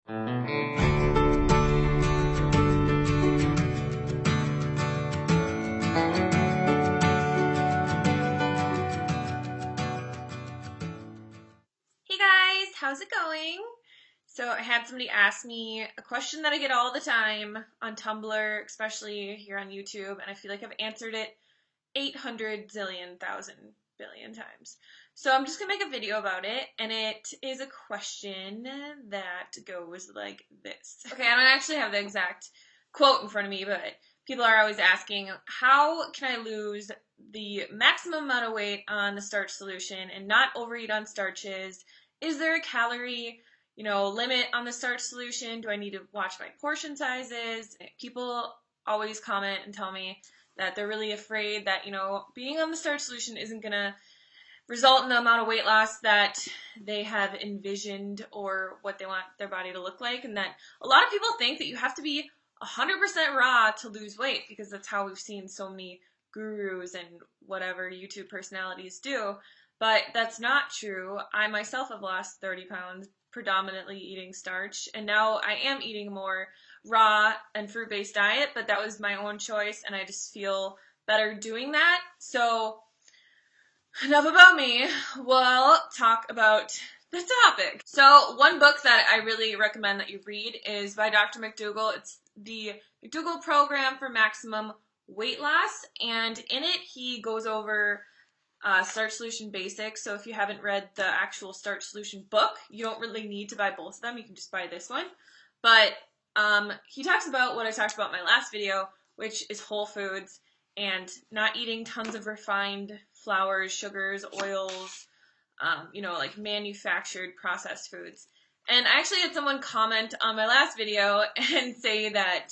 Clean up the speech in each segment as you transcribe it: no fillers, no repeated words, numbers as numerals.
Hey guys, how's it going? So I had somebody ask me a question that I get all the time on Tumblr, especially here on YouTube, and I feel like I've answered it 800 zillion thousand billion times. So I'm just gonna make a video about it, and it is a question that goes like this. Okay, I don't actually have the exact quote in front of me, but people are always asking, how can I lose the maximum amount of weight on the starch solution and not overeat on starches? Is there a calorie, limit on the starch solution? Do I need to watch my portion sizes? People always comment and tell me that they're really afraid that, being on the starch solution isn't going to result in the amount of weight loss that they have envisioned or what they want their body to look like. And that a lot of people think that you have to be 100% raw to lose weight, because that's how we've seen so many gurus and whatever YouTube personalities do. But that's not true. I myself have lost 30 pounds predominantly eating starch, and now I am eating more raw and fruit-based diet, but that was my own choice, and I just feel better doing that. So enough about me. We'll talk about the topic. So one book that I really recommend that you read is by Dr. McDougall. It's the McDougall Program for Maximum Weight Loss, and in it he goes over Starch Solution Basics. So if you haven't read the actual Starch Solution book, you don't really need to buy both of them. You can just buy this one. But he talks about what I talked about in my last video, which is whole foods and not eating tons of refined flours, sugars, oils, like manufactured processed foods. And I actually had someone comment on my last video and say that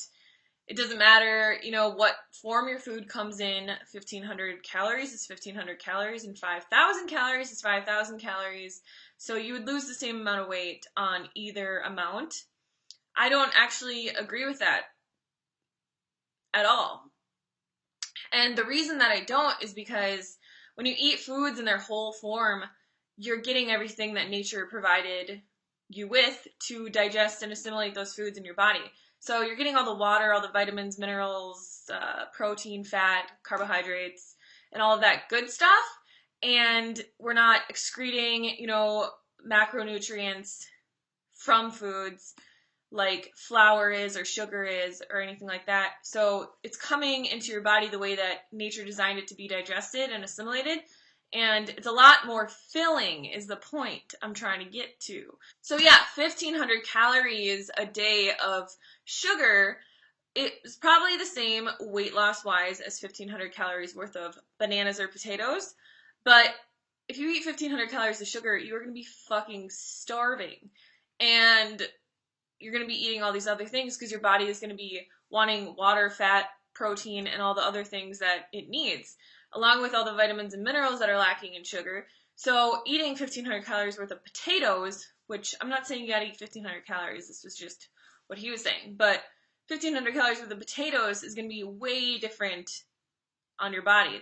it doesn't matter, what form your food comes in. 1,500 calories is 1,500 calories, and 5,000 calories is 5,000 calories. So you would lose the same amount of weight on either amount. I don't actually agree with that at all. And the reason that I don't is because when you eat foods in their whole form, you're getting everything that nature provided you with to digest and assimilate those foods in your body. So you're getting all the water, all the vitamins, minerals, protein, fat, carbohydrates, and all of that good stuff. And we're not excreting, macronutrients from foods like flour is or sugar is or anything like that. So it's coming into your body the way that nature designed it to be digested and assimilated. And it's a lot more filling is the point I'm trying to get to. So yeah, 1,500 calories a day of sugar is probably the same weight loss wise as 1,500 calories worth of bananas or potatoes. But if you eat 1,500 calories of sugar, you're going to be fucking starving. And you're going to be eating all these other things because your body is going to be wanting water, fat, protein, and all the other things that it needs, along with all the vitamins and minerals that are lacking in sugar. So eating 1,500 calories worth of potatoes, which I'm not saying you gotta eat 1,500 calories, this was just what he was saying, but 1,500 calories worth of potatoes is going to be way different on your body.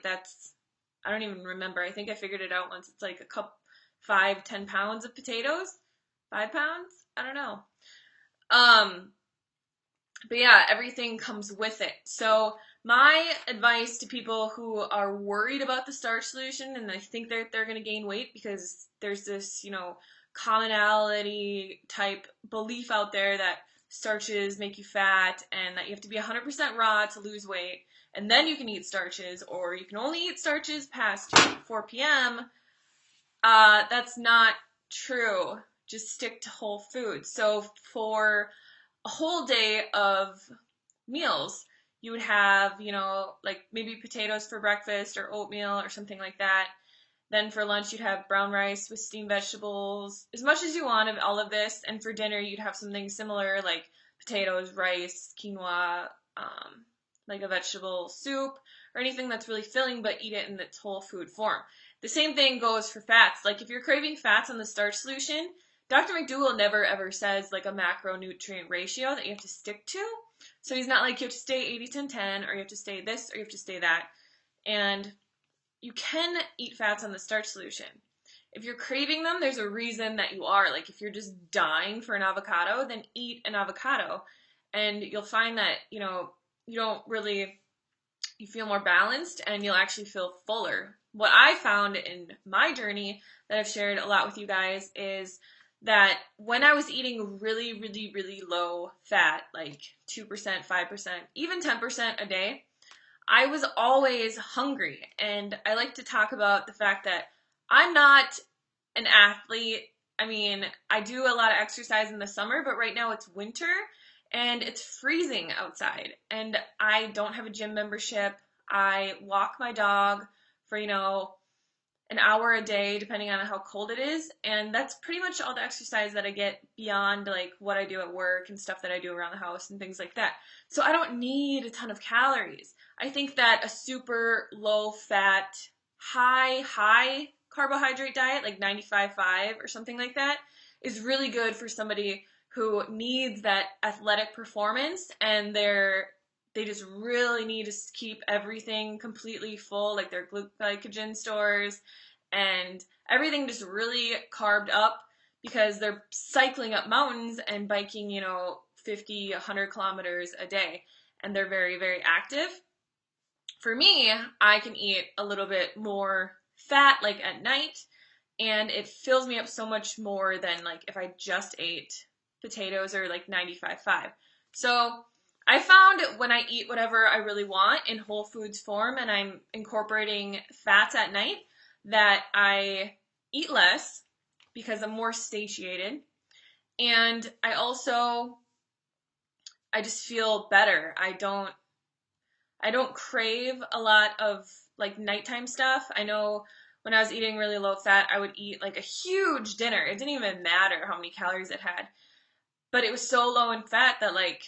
I don't even remember. I think I figured it out once. It's like 10 pounds of potatoes? 5 pounds? I don't know. But yeah, everything comes with it. So my advice to people who are worried about the starch solution and they think they're going to gain weight because there's this, commonality type belief out there that starches make you fat and that you have to be 100% raw to lose weight, and then you can eat starches, or you can only eat starches past 4 p.m. That's not true. Just stick to whole foods. So for a whole day of meals, you would have, like maybe potatoes for breakfast or oatmeal or something like that. Then for lunch, you'd have brown rice with steamed vegetables, as much as you want of all of this. And for dinner, you'd have something similar like potatoes, rice, quinoa, like a vegetable soup or anything that's really filling, but eat it in its whole food form. The same thing goes for fats. Like if you're craving fats on the starch solution, Dr. McDougall never ever says like a macronutrient ratio that you have to stick to. So he's not like you have to stay 80-10-10 or you have to stay this or you have to stay that. And you can eat fats on the starch solution. if you're craving them, there's a reason that you are. Like, if you're just dying for an avocado, then eat an avocado. And you'll find that, you feel more balanced and you'll actually feel fuller. What I found in my journey that I've shared a lot with you guys is that when I was eating really, really, really low fat, like 2%, 5%, even 10% a day, I was always hungry. And I like to talk about the fact that I'm not an athlete. I mean, I do a lot of exercise in the summer, but right now it's winter and it's freezing outside. And I don't have a gym membership. I walk my dog for, an hour a day, depending on how cold it is. And that's pretty much all the exercise that I get beyond like what I do at work and stuff that I do around the house and things like that. So I don't need a ton of calories. I think that a super low fat, high carbohydrate diet, like 95.5 or something like that, is really good for somebody who needs that athletic performance and they just really need to keep everything completely full, like their glycogen stores and everything just really carved up because they're cycling up mountains and biking, 50, 100 kilometers a day, and they're very, very active. For me, I can eat a little bit more fat, like at night, and it fills me up so much more than like if I just ate potatoes or like 95.5. So I found when I eat whatever I really want in whole foods form and I'm incorporating fats at night that I eat less because I'm more satiated. And I just feel better. I don't crave a lot of like nighttime stuff. I know when I was eating really low fat, I would eat like a huge dinner. It didn't even matter how many calories it had. But it was so low in fat that like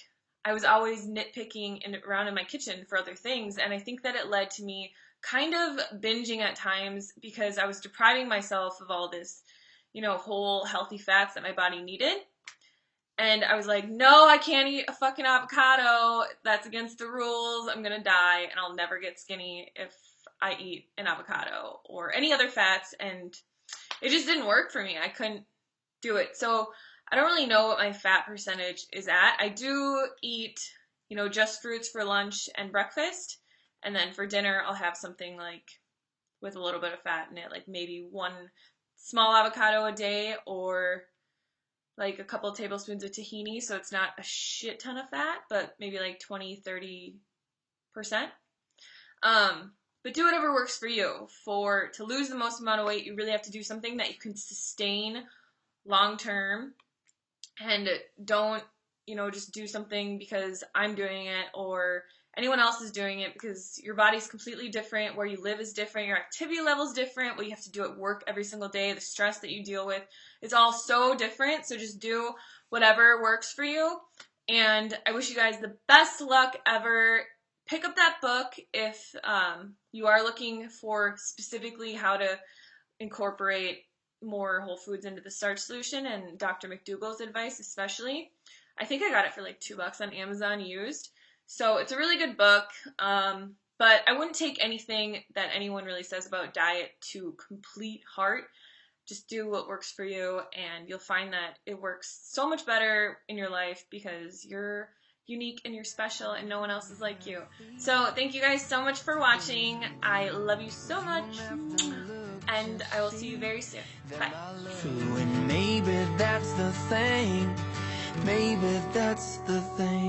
I was always nitpicking around in my kitchen for other things. And I think that it led to me kind of binging at times because I was depriving myself of all this, whole healthy fats that my body needed. And I was like, no, I can't eat a fucking avocado. That's against the rules. I'm going to die and I'll never get skinny if I eat an avocado or any other fats. And it just didn't work for me. I couldn't do it. So I don't really know what my fat percentage is at. I do eat, just fruits for lunch and breakfast. And then for dinner, I'll have something like with a little bit of fat in it, like maybe one small avocado a day or like a couple of tablespoons of tahini. So it's not a shit ton of fat, but maybe like 20, 30%. But do whatever works for you. To lose the most amount of weight, you really have to do something that you can sustain long term. And don't, just do something because I'm doing it or anyone else is doing it, because your body's completely different. Where you live is different. Your activity level is different. What you have to do at work every single day, the stress that you deal with, it's all so different. So just do whatever works for you. And I wish you guys the best luck ever. Pick up that book if you are looking for specifically how to incorporate more whole foods into the starch solution, and Dr. McDougall's advice especially. I think I got it for like $2 on Amazon used. So it's a really good book, but I wouldn't take anything that anyone really says about diet to complete heart. Just do what works for you, and you'll find that it works so much better in your life because you're unique and you're special and no one else is like you. So thank you guys so much for watching. I love you so much, and I will see you very soon. Bye. And maybe that's the thing. Maybe that's the thing.